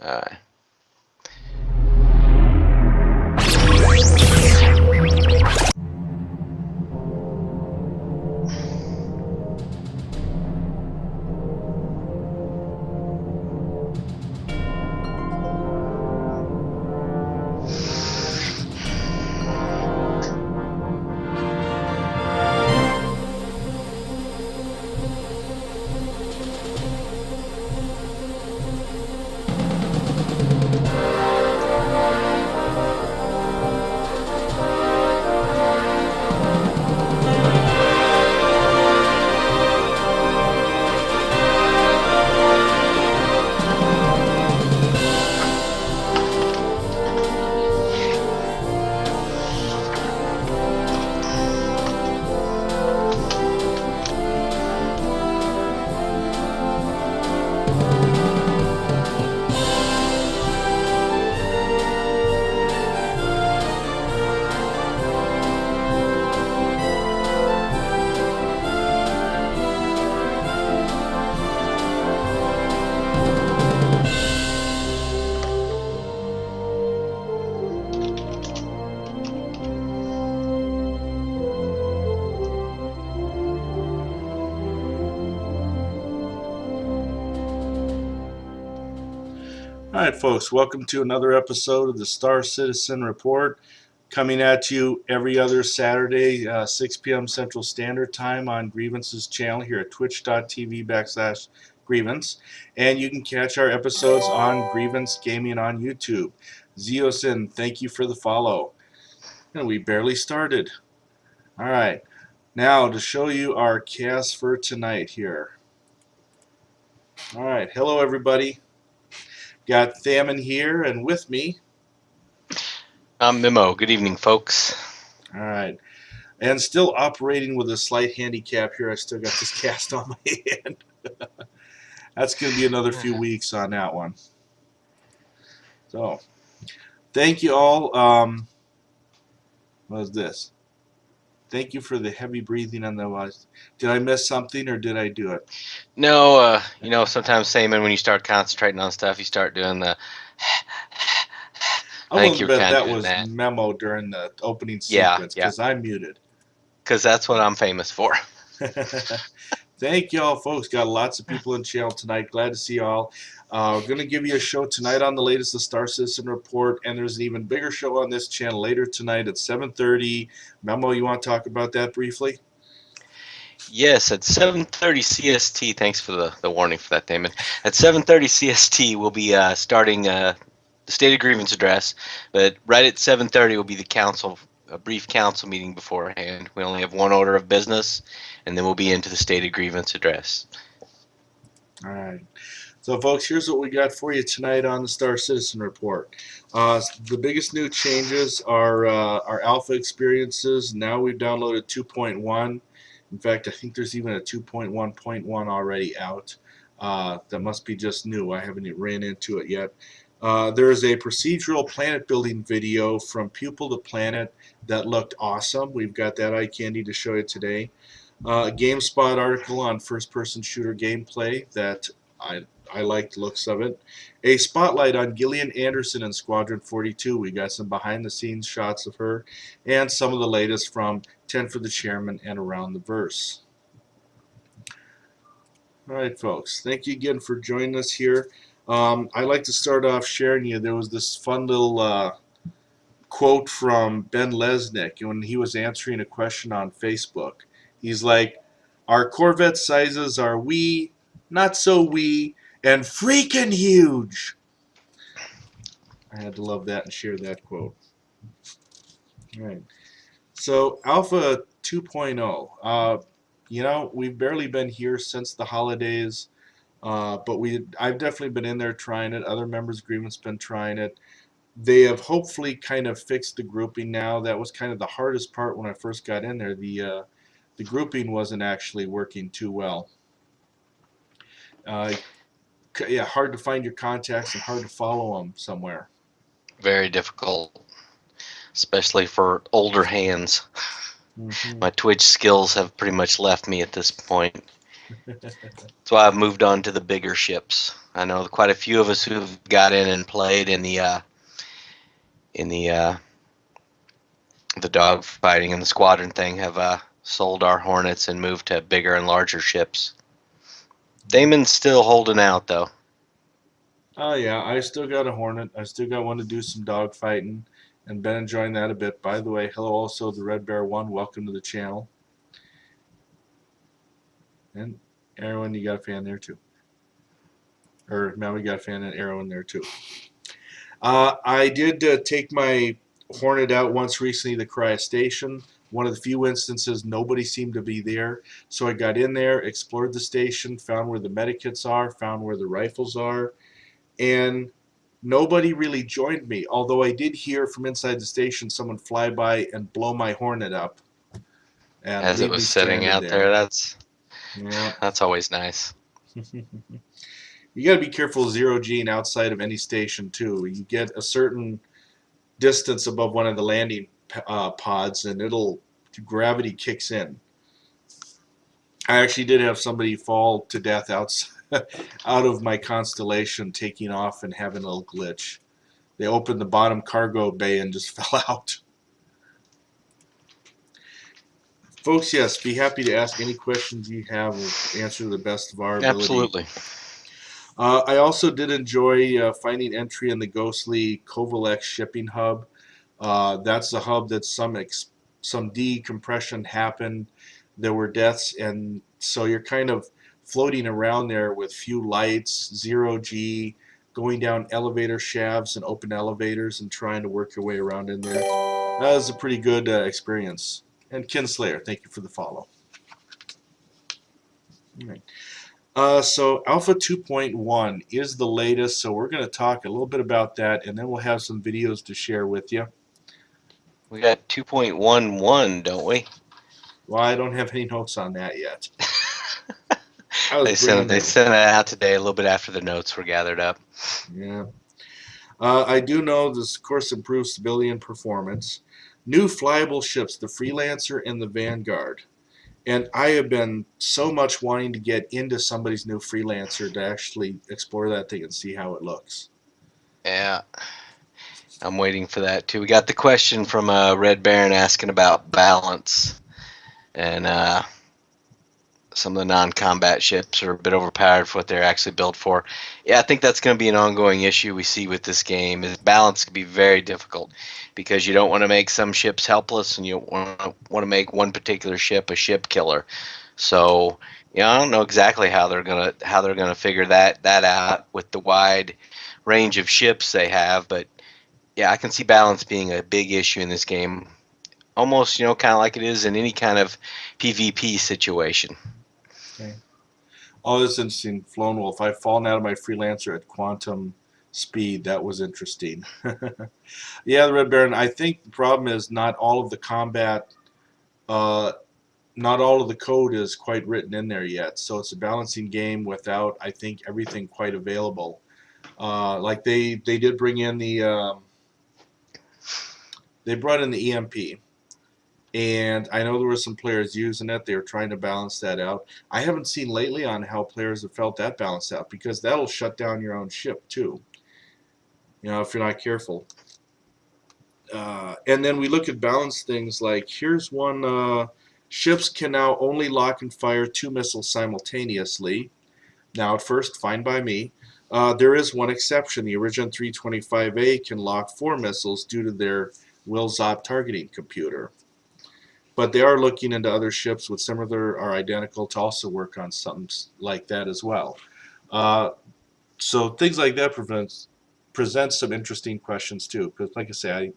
Uh, All right, folks, welcome to another episode of the Star Citizen Report, coming at you every other Saturday, 6 p.m. Central Standard Time on Grievance's channel here at twitch.tv/grievance. And you can catch our episodes on Grievance Gaming on YouTube. Zeosin, thank you for the follow. And we barely started. All right, now to show you our cast for tonight here. All right, hello everybody. Got Thamin here, and with me, I'm Memo. Good evening, folks. all right. And still operating with a slight handicap here. I still got this cast on my hand. That's going to be another few weeks on that one. So, thank you all. What is this? Thank you for the heavy breathing on the voice. Did I miss something or did I do it? No, sometimes Thamin, when you start concentrating on stuff, you start doing the. I I think will you're bet kind of that doing was that. Memo during the opening Yeah, sequence yeah, because I'm muted. because that's what I'm famous for. Thank y'all, folks. Got lots of people in channel tonight. Glad to see y'all. We're going to give you a show tonight on the latest The Star Citizen Report, and there's an even bigger show on this channel later tonight at 7:30. Memo, you want to talk about that briefly? Yes, at 7:30 CST. Thanks for the warning for that, Thamin. At 7:30 CST, we'll be starting the State of Grievance address, but right at 7:30 will be a brief council meeting beforehand. We only have one order of business, and then we'll be into the State of Grievance address. All right. So, folks, here's what we got for you tonight on the Star Citizen Report. The biggest new changes are our alpha experiences. Now we've downloaded 2.1. In fact, I think there's even a 2.1.1 already out. That must be just new. I haven't even ran into it yet. There is a procedural planet building video from Pupil to Planet that looked awesome. We've got that eye candy to show you today. A GameSpot article on first-person shooter gameplay that I like the looks of it. A spotlight on Gillian Anderson in Squadron 42. We got some behind-the-scenes shots of her and some of the latest from 10 for the Chairman and Around the Verse. All right, folks. Thank you again for joining us here. I'd like to start off sharing you. There was this fun little quote from Ben Lesnick when he was answering a question on Facebook. He's like, our Corvette sizes are wee, not so wee, and freaking huge. I had to love that and share that quote. All right. So Alpha 2.0. We've barely been here since the holidays, but I've definitely been in there trying it. Other members of Grievance been trying it. They have hopefully kind of fixed the grouping now. That was kind of the hardest part when I first got in there. The grouping wasn't actually working too well. Hard to find your contacts and hard to follow them somewhere. Very difficult, especially for older hands. Mm-hmm. My Twitch skills have pretty much left me at this point. That's why I've moved on to the bigger ships. I know quite a few of us who've got in and played in the dog fighting and the squadron thing have sold our Hornets and moved to bigger and larger ships. Damon's still holding out though. Oh yeah, I still got a Hornet. I still got one to do some dog fighting, and been enjoying that a bit. By the way, hello also the Red Bear One. Welcome to the channel. And Arrow, you got a fan there too. Or now we got a fan and Arrow in there too. I did take my Hornet out once recently to Cryo Station. One of the few instances nobody seemed to be there. So I got in there, explored the station, found where the medikits are, found where the rifles are, and nobody really joined me. Although I did hear from inside the station someone fly by and blow my Hornet up and As it leave me was sitting stranded out there, there. that's Yeah. that's always nice. You got to be careful zero G'ing outside of any station too. You get a certain distance above one of the landing pods, and it'll gravity kicks in. I actually did have somebody fall to death outside, out of my constellation, taking off and having a little glitch. They opened the bottom cargo bay and just fell out. Folks, yes, be happy to ask any questions you have. We'll answer to the best of our ability. Absolutely. I also did enjoy finding entry in the ghostly Kovalex shipping hub. That's the hub that some decompression happened. There were deaths, and so you're kind of floating around there with few lights, zero G, going down elevator shafts and open elevators and trying to work your way around in there. That was a pretty good experience. And Kinslayer, thank you for the follow. All right. So Alpha 2.1 is the latest, so we're going to talk a little bit about that, and then we'll have some videos to share with you. We got 2.11, don't we? Well, I don't have any notes on that yet. I was bringing They them. sent it out today a little bit after the notes were gathered up. Yeah. I do know this course improves stability and performance. New flyable ships, the Freelancer and the Vanguard. And I have been so much wanting to get into somebody's new Freelancer to actually explore that thing and see how it looks. Yeah, I'm waiting for that too. We got the question from Red Baron asking about balance, and some of the non-combat ships are a bit overpowered for what they're actually built for. Yeah, I think that's going to be an ongoing issue we see with this game. Is balance can be very difficult because you don't want to make some ships helpless, and you don't want to make one particular ship a ship killer. So, yeah, I don't know exactly how they're gonna figure that out with the wide range of ships they have, but yeah, I can see balance being a big issue in this game. Almost, kind of like it is in any kind of PvP situation. Okay. Oh, this is interesting. Flown Wolf. I've fallen out of my Freelancer at quantum speed. That was interesting. Yeah, the Red Baron. I think the problem is not all of the combat, uh, not all of the code is quite written in there yet. So it's a balancing game without, I think, everything quite available. Like they did bring in they brought in the EMP. And I know there were some players using it. They were trying to balance that out. I haven't seen lately on how players have felt that balanced out because that'll shut down your own ship too. If you're not careful. And then we look at balance things like here's one: ships can now only lock and fire 2 missiles simultaneously. Now, at first, fine by me. There is one exception. The Origin 325A can lock 4 missiles due to their Wilzop targeting computer. But they are looking into other ships with similar or identical to also work on something like that as well. Uh, so things like that presents some interesting questions too. Because like I say,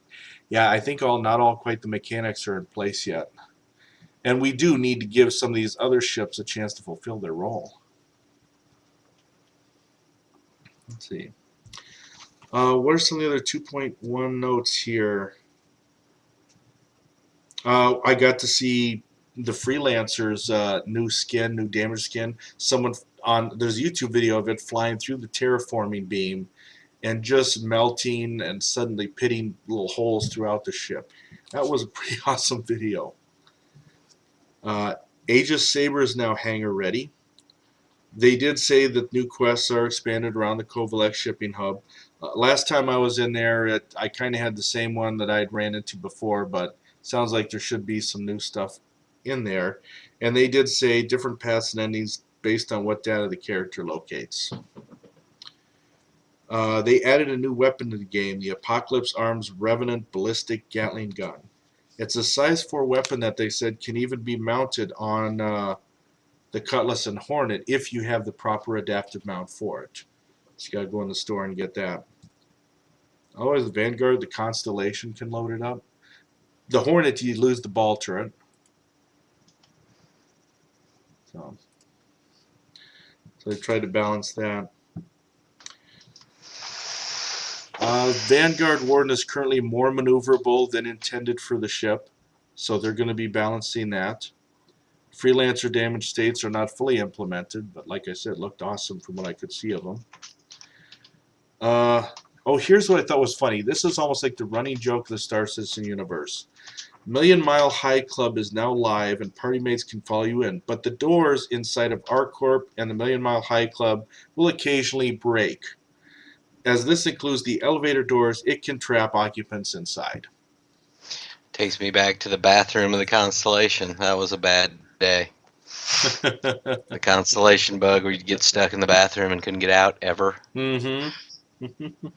I think not all quite the mechanics are in place yet, and we do need to give some of these other ships a chance to fulfill their role. Let's see. What are some of the other 2.1 notes here? I got to see the Freelancer's new damage skin. There's a YouTube video of it flying through the terraforming beam and just melting and suddenly pitting little holes throughout the ship. That was a pretty awesome video. Aegis Saber is now hangar ready. They did say that new quests are expanded around the Kovalex shipping hub. Last time I was in there, I kind of had the same one that I'd ran into before, but sounds like there should be some new stuff in there. And they did say different paths and endings based on what data the character locates. They added a new weapon to the game, the Apocalypse Arms Revenant Ballistic Gatling Gun. It's a size 4 weapon that they said can even be mounted on the Cutlass and Hornet if you have the proper adaptive mount for it. So you gotta go in the store and get that. Otherwise, the Vanguard, the Constellation can load it up. The Hornet, you lose the ball turret. So they tried to balance that. Vanguard Warden is currently more maneuverable than intended for the ship, so they're going to be balancing that. Freelancer damage states are not fully implemented, but like I said, looked awesome from what I could see of them. Oh, here's what I thought was funny. This is almost like the running joke of the Star Citizen universe. Million Mile High Club is now live, and party mates can follow you in, but the doors inside of ArcCorp and the Million Mile High Club will occasionally break. As this includes the elevator doors, it can trap occupants inside. Takes me back to the bathroom of the Constellation. That was a bad day. The Constellation bug where you'd get stuck in the bathroom and couldn't get out ever. Mm-hmm.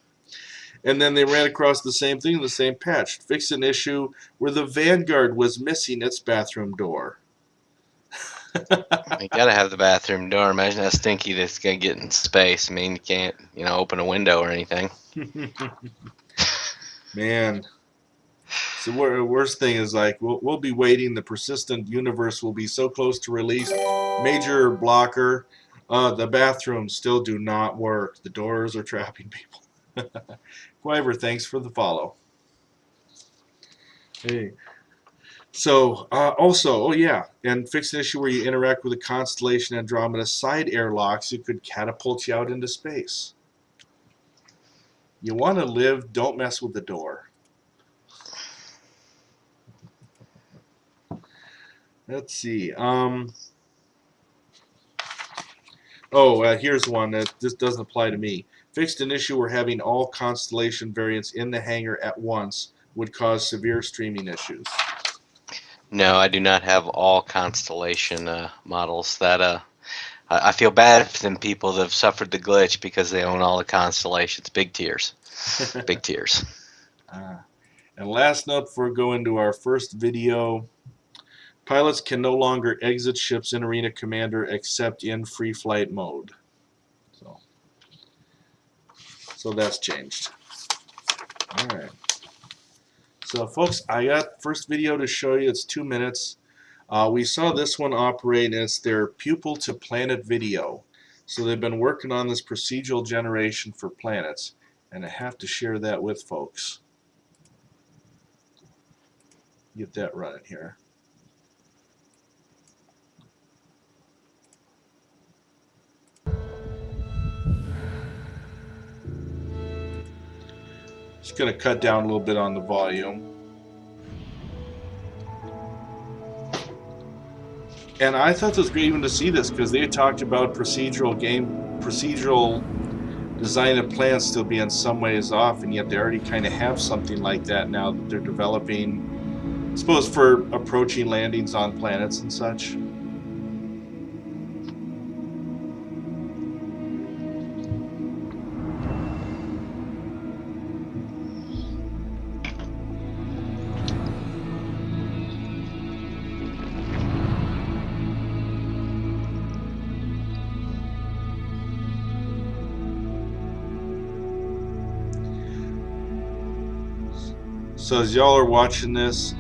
And then they ran across the same thing in the same patch. Fixed an issue where the Vanguard was missing its bathroom door. You gotta have the bathroom door. Imagine how stinky this gonna get in space. I mean, you can't, open a window or anything. Man. So the worst thing is like we'll be waiting. The persistent universe will be so close to release. Major blocker. The bathrooms still do not work. The doors are trapping people. Quiver, thanks for the follow. Hey. So, also, and fix an issue where you interact with the Constellation Andromeda side airlocks, it could catapult you out into space. You want to live, don't mess with the door. Let's see. Here's one that this doesn't apply to me. Fixed an issue where having all Constellation variants in the hangar at once would cause severe streaming issues. No, I do not have all Constellation models. That I feel bad for them people that have suffered the glitch because they own all the Constellations. Big tears. Big tears. And last note before we go into our first video, pilots can no longer exit ships in Arena Commander except in free flight mode. So that's changed. All right. So folks, I got the first video to show you. It's 2 minutes. We saw this one operate, and it's their pupil to planet video. So they've been working on this procedural generation for planets, and I have to share that with folks. Get that running here. Just going to cut down a little bit on the volume. And I thought it was great even to see this because they talked about procedural design of plans still being some ways off, and yet they already kind of have something like that now that they're developing, I suppose, for approaching landings on planets and such. So as y'all are watching this,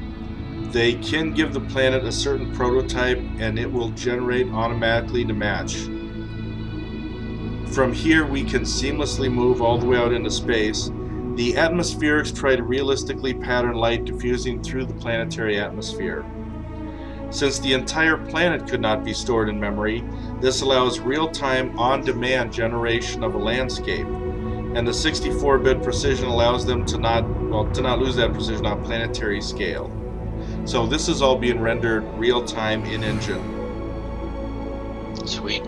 they can give the planet a certain prototype and it will generate automatically to match. From here we can seamlessly move all the way out into space. The atmospherics try to realistically pattern light diffusing through the planetary atmosphere. Since the entire planet could not be stored in memory, this allows real-time, on-demand generation of a landscape. And the 64-bit precision allows them to not lose that precision on planetary scale. So this is all being rendered real-time in engine. Sweet.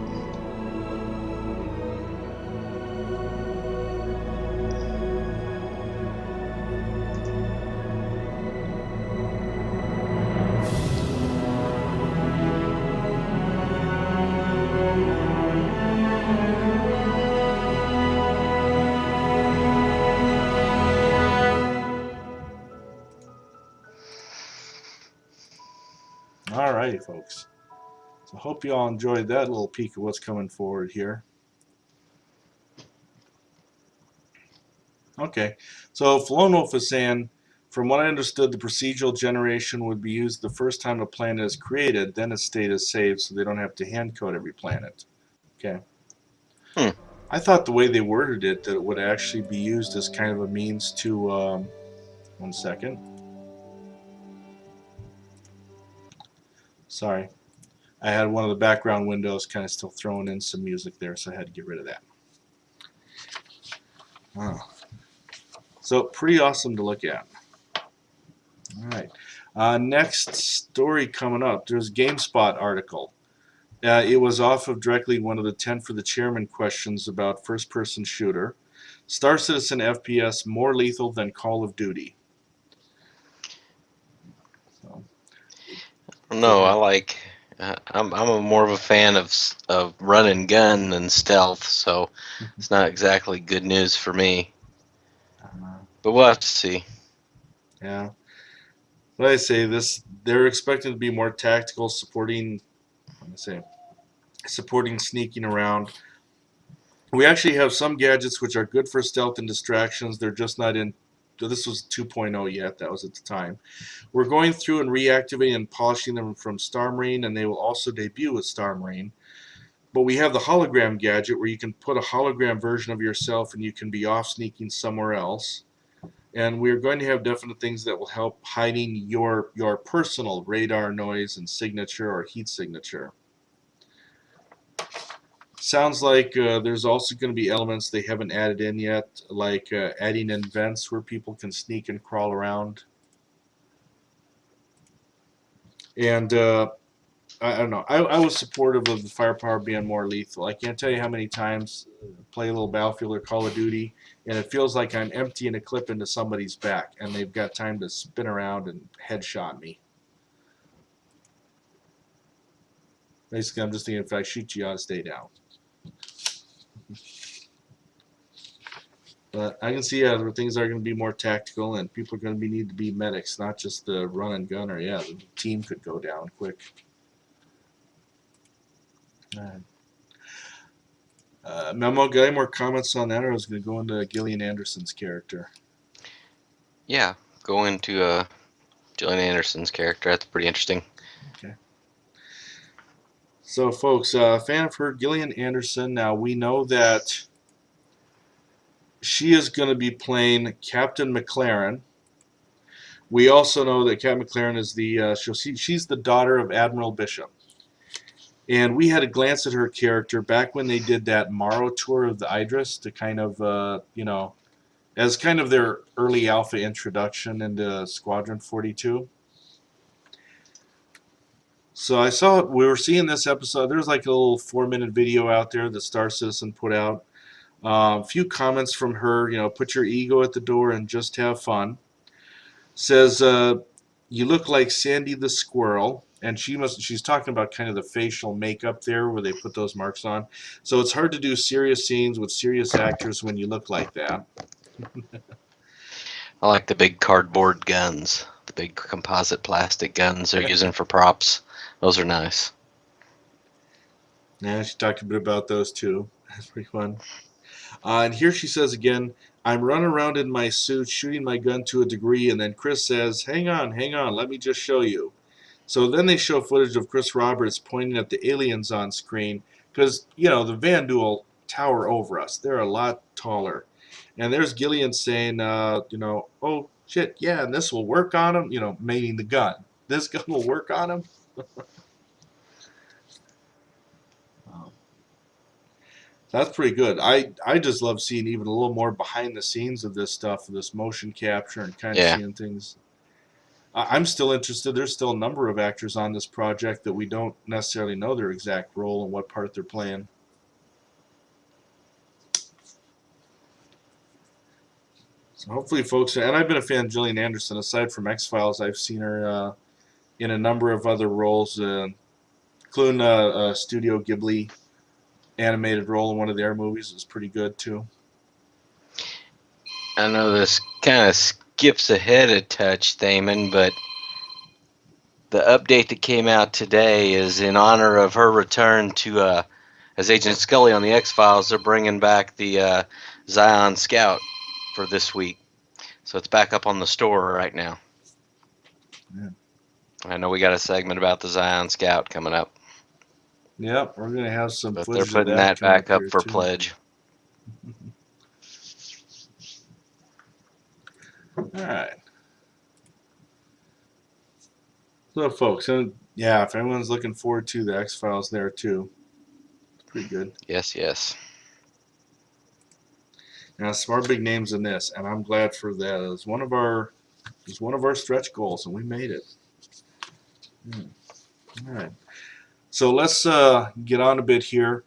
right, folks. So hope you all enjoyed that little peek of what's coming forward here. Okay, so Lone Wolf is saying, from what I understood, the procedural generation would be used the first time a planet is created, then its state is saved, so they don't have to hand code every planet. Okay. Hmm. I thought the way they worded it, that it would actually be used as kind of a means to, 1 second. Sorry. I had one of the background windows kind of still throwing in some music there, so I had to get rid of that. Oh. So pretty awesome to look at. All right. Next story coming up. There's a GameSpot article. It was off of directly one of the 10 for the chairman questions about first-person shooter. Star Citizen FPS more lethal than Call of Duty. So, go No, I ahead. like. I'm a more of a fan of run and gun than stealth, so it's not exactly good news for me. But we'll have to see. Yeah. Like I say, they're expecting to be more tactical, supporting. Let me say, supporting sneaking around. We actually have some gadgets which are good for stealth and distractions. They're just not in. This was 2.0 yet. That was at the time. We're going through and reactivating and polishing them from Star Marine, and they will also debut with Star Marine. But we have the hologram gadget where you can put a hologram version of yourself and you can be off sneaking somewhere else. And we're going to have definite things that will help hiding your personal radar noise and signature or heat signature. Sounds like there's also going to be elements they haven't added in yet, like adding in vents where people can sneak and crawl around. And I don't know. I was supportive of the firepower being more lethal. I can't tell you how many times play a little Battlefield or Call of Duty, and it feels like I'm emptying a clip into somebody's back, and they've got time to spin around and headshot me. Basically, I'm just thinking if I shoot you, you ought to stay down. But I can see where things are going to be more tactical, and people are going to need to be medics, not just the run and gunner. Yeah, the team could go down quick. All right. Memo, got any more comments on that, or I was going to go into Gillian Anderson's character? Yeah, go into Gillian Anderson's character. That's pretty interesting. Okay. So, folks, fan of her, Gillian Anderson. Now, we know that she is going to be playing Captain McLaren. We also know that Captain McLaren is she's the daughter of Admiral Bishop. And we had a glance at her character back when they did that Morrow tour of the Idris to kind of, as kind of their early alpha introduction into Squadron 42. So I saw we were seeing this episode. There's like a little 4-minute video out there that Star Citizen put out. A few comments from her. Put your ego at the door and just have fun. Says you look like Sandy the squirrel, and she's talking about kind of the facial makeup there where they put those marks on. So it's hard to do serious scenes with serious actors when you look like that. I like the big cardboard guns, the big composite plastic guns they're using for props. Those are nice. Yeah, she talked a bit about those too. That's pretty fun. And here she says again, I'm running around in my suit, shooting my gun to a degree, and then Chris says, hang on, let me just show you. So then they show footage of Chris Roberts pointing at the aliens on screen, because, the Vanduul tower over us. They're a lot taller. And there's Gillian saying, oh, shit, yeah, and this will work on them, meaning the gun. This gun will work on them. That's pretty good. I just love seeing even a little more behind the scenes of this stuff, this motion capture, and kind of Yeah. seeing things. I'm still interested. There's still a number of actors on this project that we don't necessarily know their exact role and what part they're playing. So hopefully, folks, and I've been a fan of Gillian Anderson. Aside from X Files, I've seen her in a number of other roles, including a Studio Ghibli animated role in one of their movies. It was pretty good too. I know this kind of skips ahead a touch, Thamin, but The update that came out today is in honor of her return to as Agent Scully on the X Files. They're bringing back the Zion Scout for this week, so it's back up on the store right now. Yeah. I know we got a segment about the Zion Scout coming up, Yep, we're gonna have some but they're footage of putting that that coming back up up here for too. pledge. All right. So, folks, and yeah, if anyone's looking forward to the X Files, there too, it's pretty good. Yes, yes. Now, some more big names in this, and I'm glad for that. It was one of our stretch goals, and we made it. All right. So let's get on a bit here.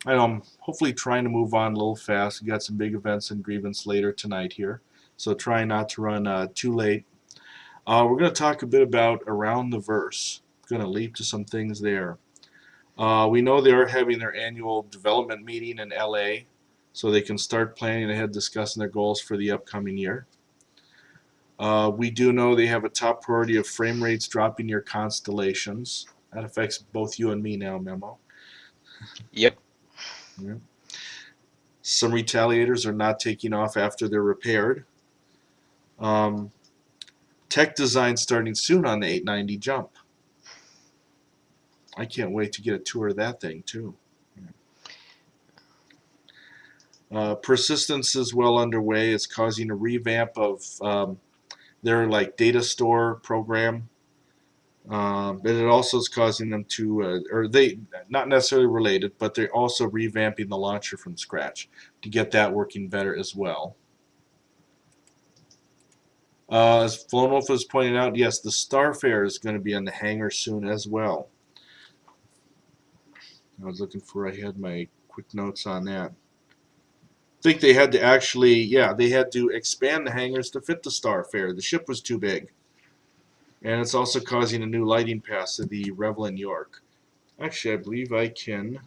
I'm hopefully trying to move on a little fast. We got some big events and grievance later tonight here, so trying not to run too late. We're going to talk a bit about Around the Verse. Going to leap to some things there. We know they are having their annual development meeting in LA, so they can start planning ahead, discussing their goals for the upcoming year. We do know they have a top priority of frame rates dropping near constellations. That affects both you and me now, Memo. Yep. Yeah. Some retaliators are not taking off after they're repaired. Um, tech design starting soon on the 890 jump. I can't wait to get a tour of that thing too. Persistence is well underway. It's causing a revamp of their data store program, but it also is causing them to, or they not necessarily related, but they're also revamping the launcher from scratch to get that working better as well. As Wolf was pointing out, yes, the Starfare is going to be on the hangar soon as well. I was looking for, I had my quick notes on that. I think they had to actually, they had to expand the hangars to fit the Starfare. The ship was too big. And it's also causing a new lighting pass to the Revel in York. Actually, I believe I can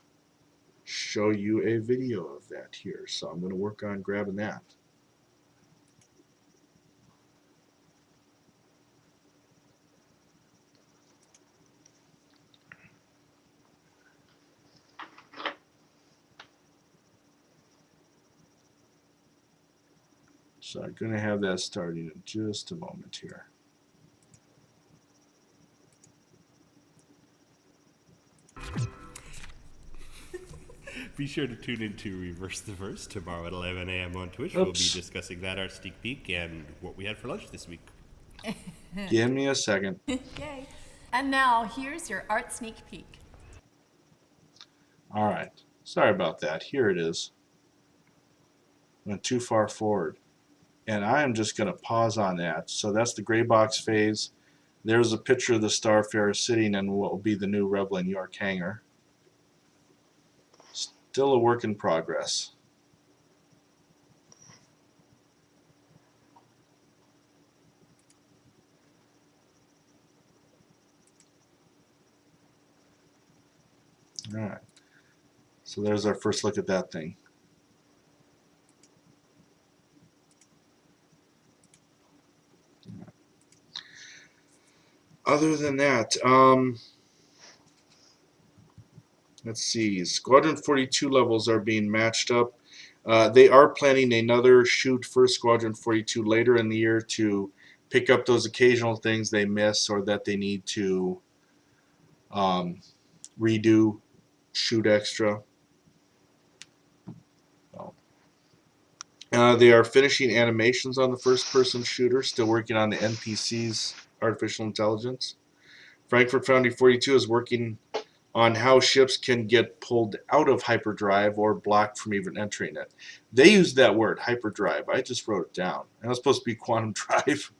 show you a video of that here. So I'm going to work on grabbing that. So I'm going to have that starting in just a moment here. Be sure to tune in to Reverse the Verse tomorrow at 11 a.m. on Twitch. Oops. We'll be discussing that, our sneak peek, and what we had for lunch this week. Give me a second. Yay. And now, here's your art sneak peek. All right. Sorry about that. Here it is. Went too far forward. And I am just going to pause on that. So that's the gray box phase. There's a picture of the Starfarer sitting in what will be the new Revel in York hangar. Still a work in progress. All right. So there's our first look at that thing. Other than that, let's see. Squadron 42 levels are being matched up. They are planning another shoot for Squadron 42 later in the year to pick up those occasional things they miss or that they need to redo, shoot extra. They are finishing animations on the first-person shooter, still working on the NPC's artificial intelligence. Frankfurt Foundry 42 is working on how ships can get pulled out of hyperdrive or blocked from even entering it. They used that word, hyperdrive. I just wrote it down. And it's supposed to be quantum drive.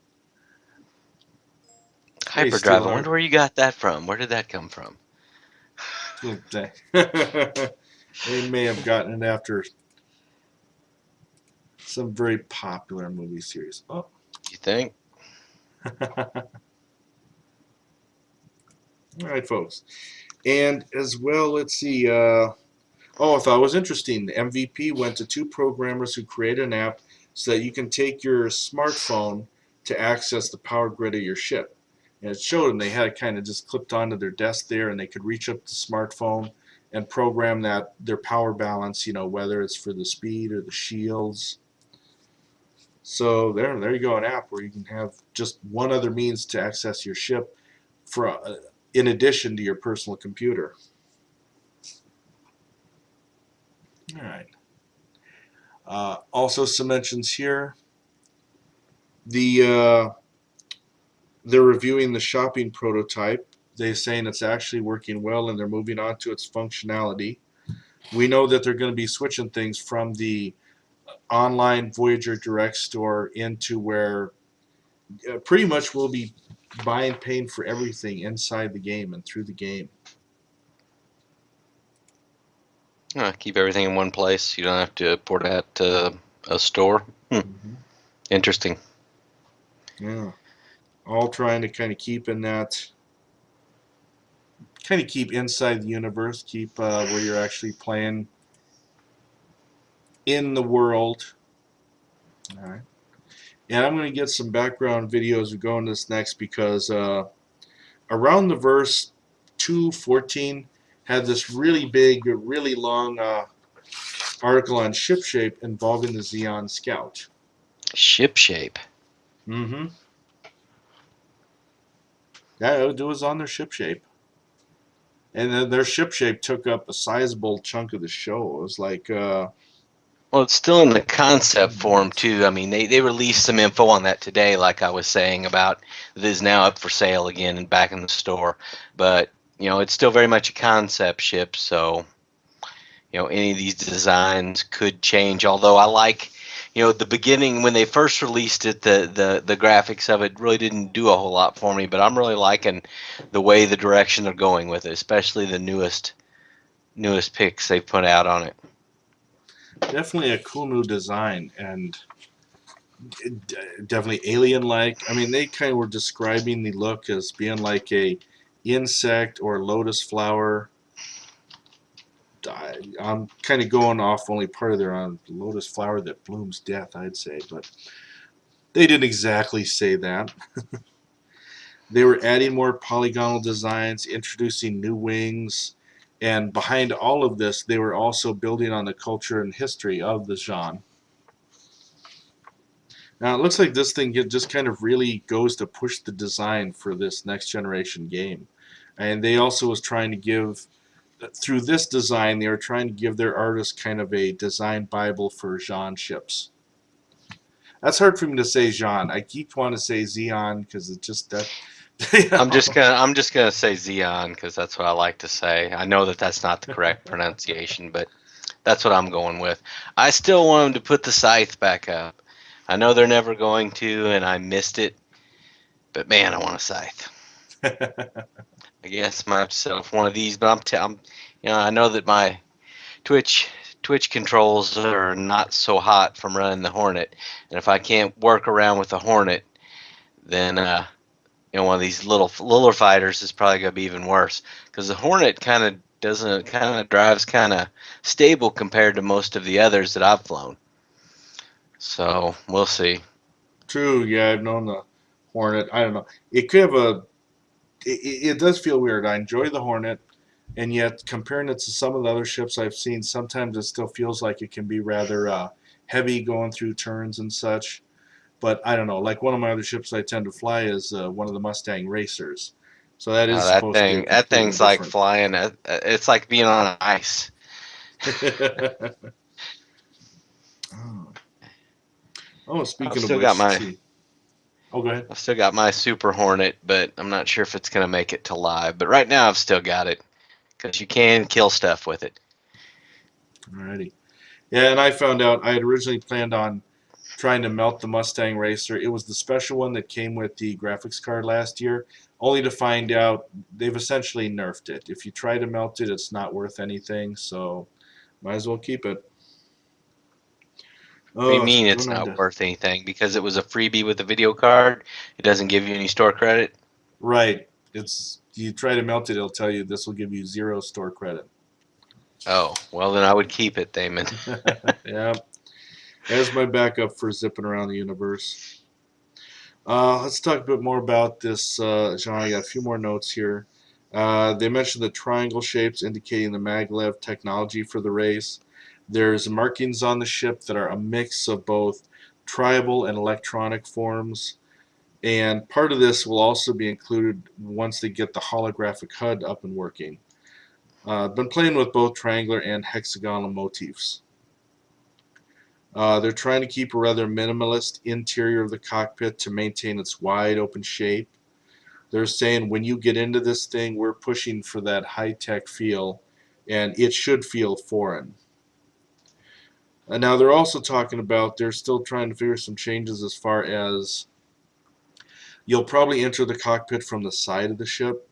Hyperdrive. I wonder where you got that from. Where did that come from? They may have gotten it after some very popular movie series. Oh. You think? All right, folks. And as well, let's see. I thought it was interesting. The MVP went to two programmers who created an app so that you can take your smartphone to access the power grid of your ship. And it showed them they had it kind of just clipped onto their desk there, and they could reach up the smartphone and program that their power balance, whether it's for the speed or the shields. So there you go, an app where you can have just one other means to access your ship for in addition to your personal computer. All right. Also, some mentions here. They're reviewing the shopping prototype. They're saying it's actually working well, and they're moving on to its functionality. We know that they're going to be switching things from the online Voyager Direct store into where pretty much we'll be paying for everything inside the game and through the game. Keep everything in one place. You don't have to port out to a store. Mm-hmm. Interesting. Yeah. All trying to kind of keep inside the universe, keep where you're actually playing in the world. All right. And I'm going to get some background videos of going this next because around the verse 2:14 had this really big, really long article on ship shape involving the Xeon Scout. Ship shape. Mm-hmm. Yeah, it was on their ship shape. And then their ship shape took up a sizable chunk of the show. It was like... Well, it's still in the concept form, too. I mean, they released some info on that today, like I was saying, about it is now up for sale again and back in the store. But, it's still very much a concept ship, so, any of these designs could change. Although I like, the beginning, when they first released it, the graphics of it really didn't do a whole lot for me. But I'm really liking the way the direction they're going with it, especially the newest pics they put out on it. Definitely a cool new design, and definitely alien-like. I mean, they kind of were describing the look as being like a insect or lotus flower. I'm kind of going off only part of their lotus flower that blooms death, I'd say, but they didn't exactly say that. They were adding more polygonal designs, introducing new wings, and behind all of this, they were also building on the culture and history of the genre. Now, it looks like this thing just kind of really goes to push the design for this next generation game. And they also was trying to give, through this design, they were trying to give their artists kind of a design bible for genre ships. That's hard for me to say genre. I keep wanting to say Xeon because it's just that... I'm just gonna say Xeon because that's what I like to say. I know that that's not the correct pronunciation, but that's what I'm going with. I still want them to put the scythe back up. I know they're never going to, and I missed it. But man, I want a scythe. I guess I might have to settle for one of these. But I know that my Twitch controls are not so hot from running the Hornet, and if I can't work around with the Hornet, then one of these littler fighters is probably going to be even worse because the Hornet kind of drives kind of stable compared to most of the others that I've flown. So we'll see. True, yeah, I've known the Hornet. I don't know. It could have it does feel weird. I enjoy the Hornet, and yet comparing it to some of the other ships I've seen, sometimes it still feels like it can be rather heavy going through turns and such. But I don't know. Like one of my other ships I tend to fly is one of the Mustang Racers. So that is supposed to be That completely thing's like different. flying. It's like being on ice. Oh, speaking of still which, got let's my see. Oh, go ahead. I've still got my Super Hornet, but I'm not sure if it's gonna make it to live. But right now I've still got it because you can kill stuff with it. Alrighty. Yeah, and I found out I had originally planned on trying to melt the Mustang Racer. It was the special one that came with the graphics card last year, only to find out they've essentially nerfed it. If you try to melt it, it's not worth anything, so might as well keep it. What do you Oh, so mean it's going on not to... worth anything? Because it was a freebie with the video card? It doesn't give you any store credit? Right. You try to melt it, it'll tell you this will give you 0 store credit. Oh, well then I would keep it, Thamin. Yeah. As my backup for zipping around the universe. Let's talk a bit more about this, John. I got a few more notes here. They mentioned the triangle shapes indicating the maglev technology for the race. There's markings on the ship that are a mix of both tribal and electronic forms. And part of this will also be included once they get the holographic HUD up and working. I've been playing with both triangular and hexagonal motifs. They're trying to keep a rather minimalist interior of the cockpit to maintain its wide open shape. They're saying when you get into this thing, we're pushing for that high-tech feel, and it should feel foreign. And now they're also talking about they're still trying to figure some changes as far as you'll probably enter the cockpit from the side of the ship.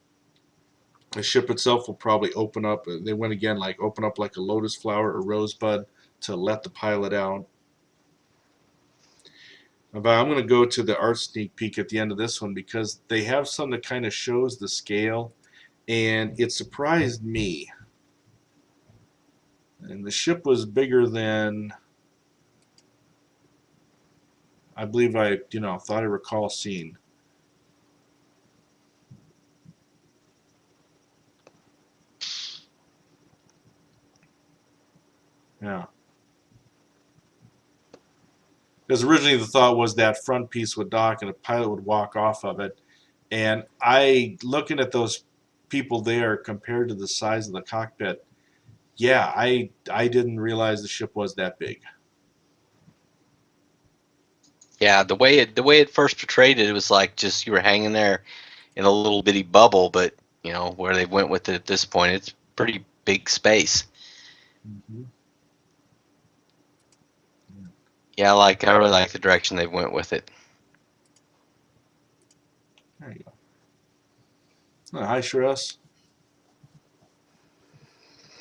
The ship itself will probably open up. They went again like open up like a lotus flower or rosebud to let the pilot out. But I'm going to go to the art sneak peek at the end of this one because they have something that kind of shows the scale, and it surprised me. And the ship was bigger than I believe I thought I recall seeing. Yeah. Because originally the thought was that front piece would dock and a pilot would walk off of it. And looking at those people there compared to the size of the cockpit, yeah, I didn't realize the ship was that big. Yeah, the way it first portrayed it, it was like just you were hanging there in a little bitty bubble, but where they went with it at this point, it's pretty big space. Mm-hmm. Yeah, I really like the direction they went with it. There you go. Hi, Shiraz.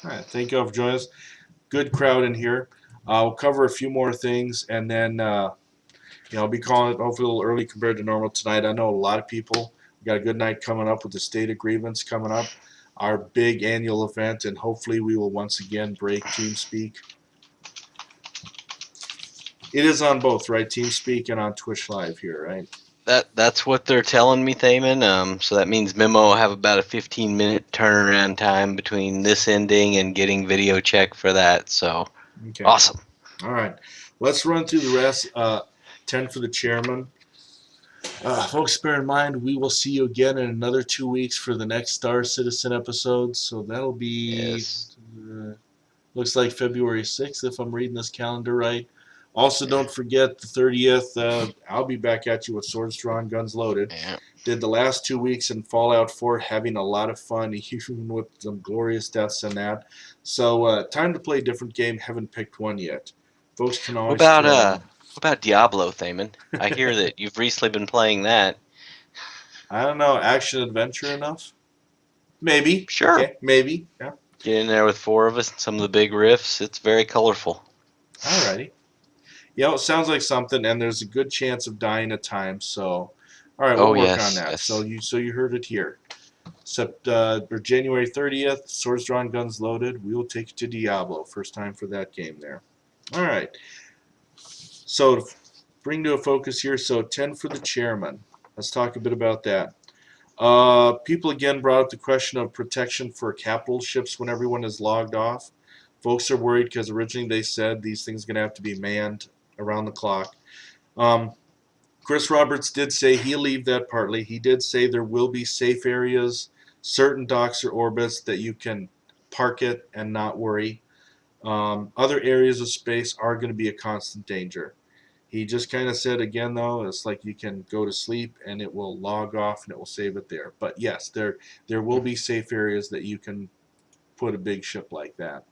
All right, thank you all for joining us. Good crowd in here. We'll cover a few more things, and then I'll be calling it hopefully a little early compared to normal tonight. I know a lot of people. We got a good night coming up with the State of Grievance coming up, our big annual event, and hopefully we will once again break TeamSpeak. It is on both, right? TeamSpeak and on Twitch Live here, right? That's what they're telling me, Thamin. So that means Memo will have about a 15-minute turnaround time between this ending and getting video check for that. So Okay. awesome. All right. Let's run through the rest. 10 for the chairman. Folks, bear in mind, we will see you again in another 2 weeks for the next Star Citizen episode. So that'll be, Yes. looks like February 6th, if I'm reading this calendar right. Also, don't forget the 30th. I'll be back at you with Swords Drawn, Guns Loaded. Yeah. Did the last 2 weeks in Fallout 4, having a lot of fun, even with some glorious deaths in that. So, time to play a different game. Haven't picked one yet. Folks can What always about throw what about Diablo, Thamin? I hear that you've recently been playing that. I don't know, action adventure enough? Maybe. Sure. Okay, maybe. Yeah. Get in there with four of us, some of the big riffs. It's very colorful. Alrighty. Yeah, it sounds like something, and there's a good chance of dying at times. So, all right, we'll Oh work on yes, that. yes. So you heard it here. Or January 30th, Swords Drawn, Guns Loaded. We will take you to Diablo. First time for that game there. All right. So to bring to a focus here. So 10 for the chairman. Let's talk a bit about that. People again brought up the question of protection for capital ships when everyone is logged off. Folks are worried because originally they said these things are going to have to be manned around the clock. Chris Roberts did say he'll leave that partly. He did say there will be safe areas, certain docks or orbits that you can park it and not worry. Other areas of space are going to be a constant danger. He just kind of said again, though, it's like you can go to sleep and it will log off and it will save it there. But yes, there will be safe areas that you can put a big ship like that.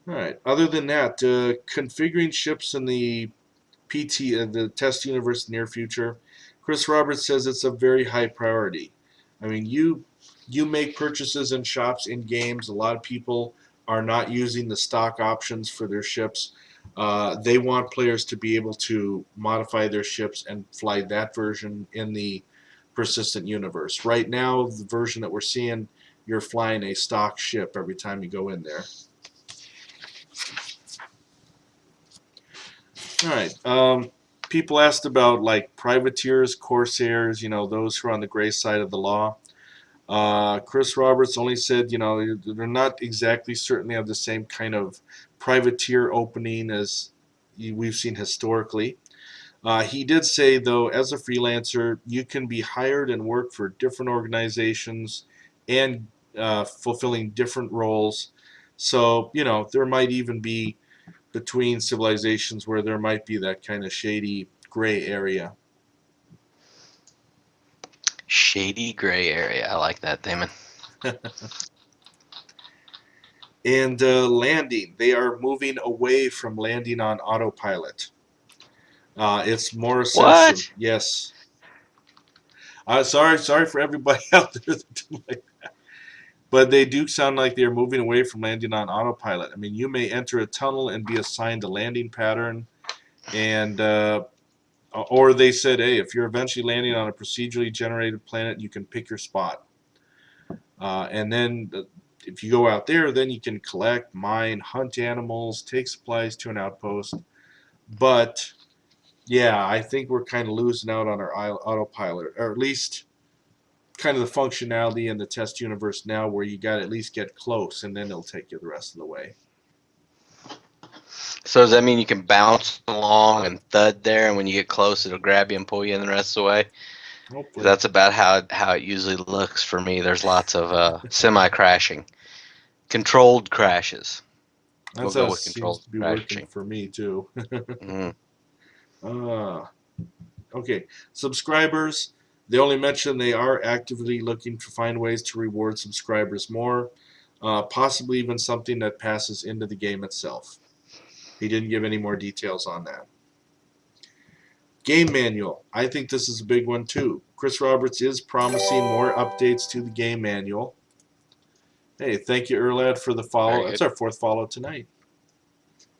All right. Other than that, configuring ships in the the test universe near future, Chris Roberts says it's a very high priority. I mean, you make purchases in shops in games. A lot of people are not using the stock options for their ships. They want players to be able to modify their ships and fly that version in the persistent universe. Right now, the version that we're seeing, you're flying a stock ship every time you go in there. All right. people asked about like privateers, corsairs, those who are on the gray side of the law. Chris Roberts only said, they're not exactly certain they have the same kind of privateer opening as we've seen historically. He did say, though, as a freelancer, you can be hired and work for different organizations and fulfilling different roles. So, there might even be between civilizations where there might be that kind of shady gray area. Shady gray area. I like that, Damon. And landing. They are moving away from landing on autopilot. It's more essential. What? Yes. Sorry for everybody out there that do like that. But they do sound like they're moving away from landing on autopilot. I mean, you may enter a tunnel and be assigned a landing pattern, and or they said, hey, if you're eventually landing on a procedurally generated planet, you can pick your spot. And then if you go out there, then you can collect, mine, hunt animals, take supplies to an outpost. But yeah, I think we're kind of losing out on our autopilot, or at least kind of the functionality in the test universe now where you got to at least get close and then it'll take you the rest of the way. So does that mean you can bounce along and thud there, and when you get close, it'll grab you and pull you in the rest of the way? Hopefully. That's about how it usually looks for me. There's lots of semi-crashing. Controlled crashes. That's We'll how go it with seems controlled to be working crashing. for me too. Mm. Okay, subscribers. They only mention they are actively looking to find ways to reward subscribers more, possibly even something that passes into the game itself. He didn't give any more details on that. Game manual. I think this is a big one too. Chris Roberts is promising more updates to the game manual. Hey, thank you, Erlad, for the follow. Very That's good. our 4th follow tonight.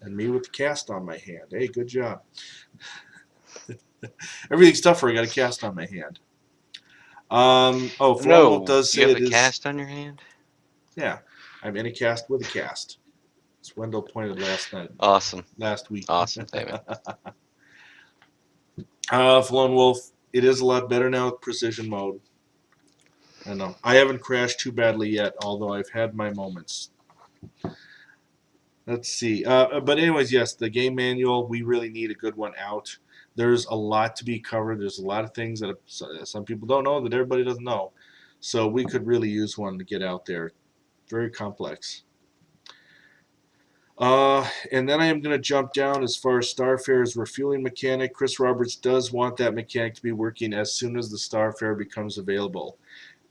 And me with the cast on my hand. Hey, good job. Everything's tougher. I got a cast on my hand. Flown Wolf No, does you say have it a is. cast on your hand? Yeah, I'm in a cast with a cast. As Wendell pointed Awesome. last week. Awesome, David. Flown Wolf, it is a lot better now with precision mode. I know. I haven't crashed too badly yet, although I've had my moments. Let's see. But anyways, yes, the game manual, we really need a good one out. There's a lot to be covered. There's a lot of things that some people don't know that everybody doesn't know. So we could really use one to get out there. Very complex. And then I am going to jump down as far as Starfare's refueling mechanic. Chris Roberts does want that mechanic to be working as soon as the Starfare becomes available.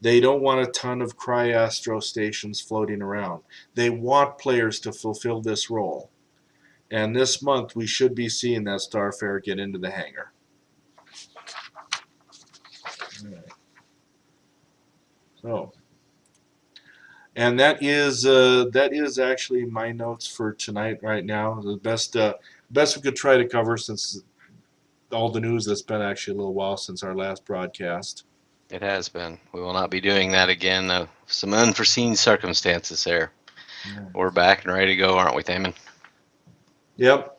They don't want a ton of Cryastro stations floating around. They want players to fulfill this role. And this month, we should be seeing that Starfare get into the hangar. All right. So, and that is actually my notes for tonight. Right now, the best we could try to cover since all the news that's been actually a little while since our last broadcast. It has been. We will not be doing that again. Some unforeseen circumstances there. Yeah. We're back and ready to go, aren't we, Thamin? Yep.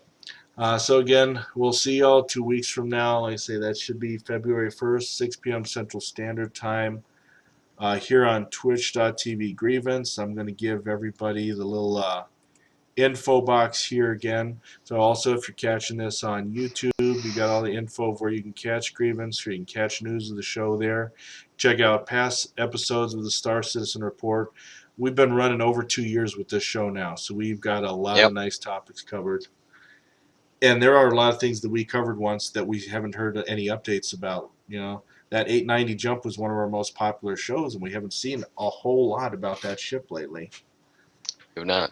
So again, we'll see y'all 2 weeks from now. Like I say, that should be February 1st, 6 p.m. Central Standard Time. Here on twitch.tv Grievance, I'm going to give everybody the little info box here again. So also, if you're catching this on YouTube, you got all the info of where you can catch Grievance, or you can catch news of the show there. Check out past episodes of the Star Citizen Report. We've been running over 2 years with this show now, so we've got a lot of nice topics covered. And there are a lot of things that we covered once that we haven't heard any updates about. That 890 Jump was one of our most popular shows, and we haven't seen a whole lot about that ship lately. If not.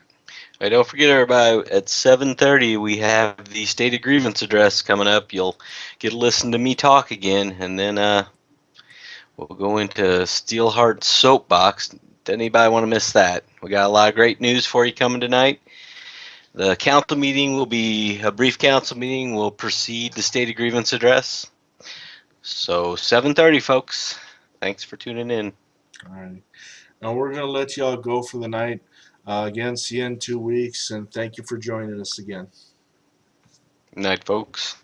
Hey, don't forget, everybody, at 7:30 we have the State of Grievance address coming up. You'll get to listen to me talk again, and then we'll go into Steelheart's soapbox. Doesn't anybody want to miss that? We got a lot of great news for you coming tonight. The council meeting will be a brief council meeting. Will precede the State of Grievance address. So 7:30, folks. Thanks for tuning in. All right. Now we're going to let y'all go for the night. Again, see you in 2 weeks, and thank you for joining us again. Good night, folks.